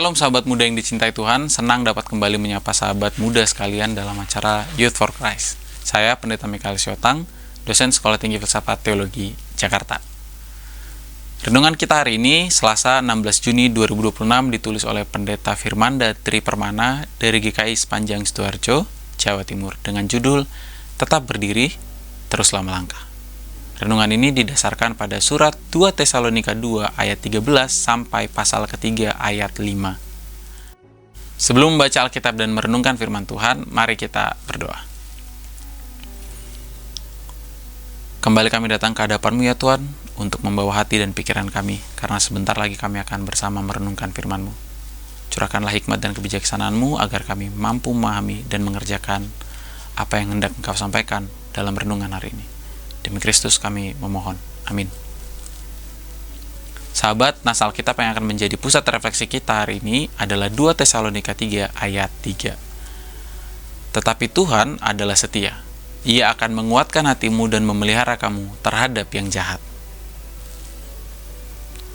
Shalom sahabat muda yang dicintai Tuhan, senang dapat kembali menyapa sahabat muda sekalian dalam acara Youth for Christ. Saya Pendeta Mikael Syotang, dosen Sekolah Tinggi Filsafat Teologi, Jakarta. Renungan kita hari ini, Selasa 16 Juni 2026, ditulis oleh Pendeta Firmanda Tri Permana dari GKI Sepanjang Sidoarjo, Jawa Timur, dengan judul Tetap Berdiri, Teruslah Melangkah. Renungan ini didasarkan pada surat 2 Tesalonika 2 ayat 13 sampai pasal ketiga ayat 5. Sebelum membaca Alkitab dan merenungkan firman Tuhan, mari kita berdoa. Kembali kami datang ke hadapan-Mu ya Tuhan, untuk membawa hati dan pikiran kami, karena sebentar lagi kami akan bersama merenungkan firman-Mu. Curahkanlah hikmat dan kebijaksanaan-Mu agar kami mampu memahami dan mengerjakan apa yang hendak Engkau sampaikan dalam renungan hari ini. Demi Kristus kami memohon. Amin. Sahabat, nas Alkitab yang akan menjadi pusat refleksi kita hari ini adalah 2 Tesalonika 3 ayat 3. Tetapi Tuhan adalah setia. Ia akan menguatkan hatimu dan memelihara kamu terhadap yang jahat.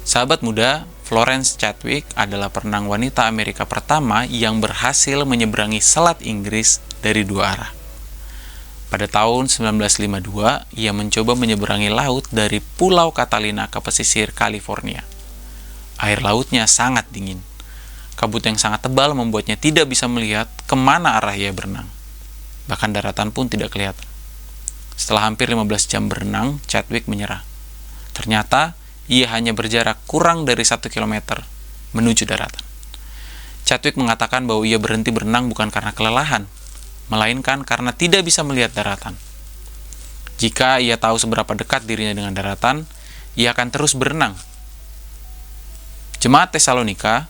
Sahabat muda, Florence Chadwick adalah perenang wanita Amerika pertama yang berhasil menyeberangi Selat Inggris dari dua arah. Pada tahun 1952, ia mencoba menyeberangi laut dari Pulau Catalina ke pesisir California. Air lautnya sangat dingin. Kabut yang sangat tebal membuatnya tidak bisa melihat kemana arah ia berenang. Bahkan daratan pun tidak kelihatan. Setelah hampir 15 jam berenang, Chadwick menyerah. Ternyata, ia hanya berjarak kurang dari 1 km menuju daratan. Chadwick mengatakan bahwa ia berhenti berenang bukan karena kelelahan, melainkan karena tidak bisa melihat daratan. Jika ia tahu seberapa dekat dirinya dengan daratan, ia akan terus berenang. Jemaat Tesalonika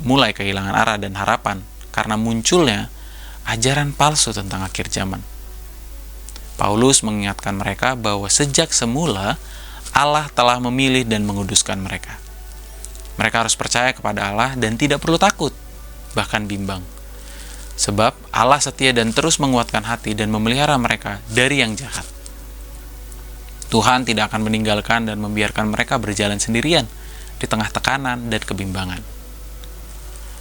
mulai kehilangan arah dan harapan karena munculnya ajaran palsu tentang akhir zaman. Paulus mengingatkan mereka bahwa sejak semula Allah telah memilih dan menguduskan mereka. Mereka harus percaya kepada Allah dan tidak perlu takut, bahkan bimbang. Sebab Allah setia dan terus menguatkan hati dan memelihara mereka dari yang jahat. Tuhan tidak akan meninggalkan dan membiarkan mereka berjalan sendirian di tengah tekanan dan kebimbangan.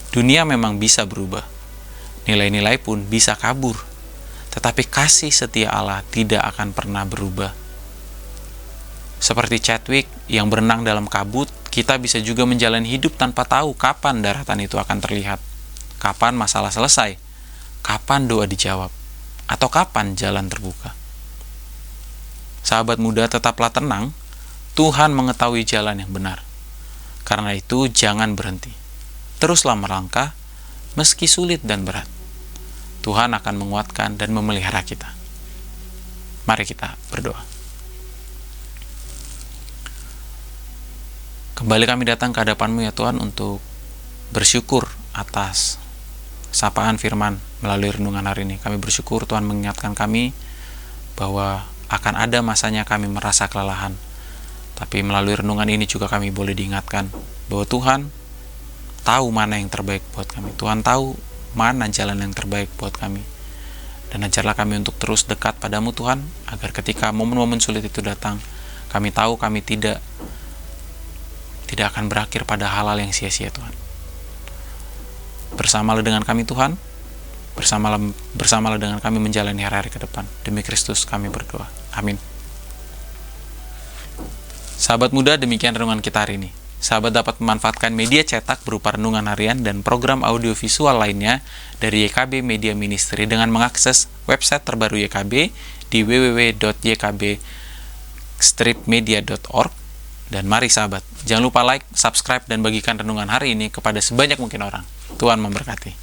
Dunia memang bisa berubah. Nilai-nilai pun bisa kabur. Tetapi kasih setia Allah tidak akan pernah berubah. Seperti Chadwick yang berenang dalam kabut, kita bisa juga menjalani hidup tanpa tahu kapan daratan itu akan terlihat, kapan masalah selesai, kapan doa dijawab, atau kapan jalan terbuka. Sahabat muda, tetaplah tenang, Tuhan mengetahui jalan yang benar. Karena itu jangan berhenti. Teruslah melangkah, meski sulit dan berat. Tuhan akan menguatkan dan memelihara kita. Mari kita berdoa. Kembali kami datang ke hadapan-Mu ya Tuhan untuk bersyukur atas sapaan firman melalui renungan hari ini. Kami bersyukur Tuhan mengingatkan kami bahwa akan ada masanya kami merasa kelelahan. Tapi melalui renungan ini juga kami boleh diingatkan bahwa Tuhan tahu mana yang terbaik buat kami. Tuhan tahu mana jalan yang terbaik buat kami. Dan ajarlah kami untuk terus dekat padamu Tuhan, agar ketika momen-momen sulit itu datang, kami tahu kami tidak akan berakhir pada hal-hal yang sia-sia Tuhan. Bersamalah dengan kami Tuhan, bersamalah dengan kami menjalani hari-hari ke depan. Demi Kristus kami berdoa. Amin. Sahabat muda, demikian renungan kita hari ini. Sahabat dapat memanfaatkan media cetak berupa renungan harian dan program audio visual lainnya dari YKB Media Ministry dengan mengakses website terbaru YKB di www.ykb-media.org. Dan mari sahabat, jangan lupa like, subscribe, dan bagikan renungan hari ini kepada sebanyak mungkin orang. Tuhan memberkati.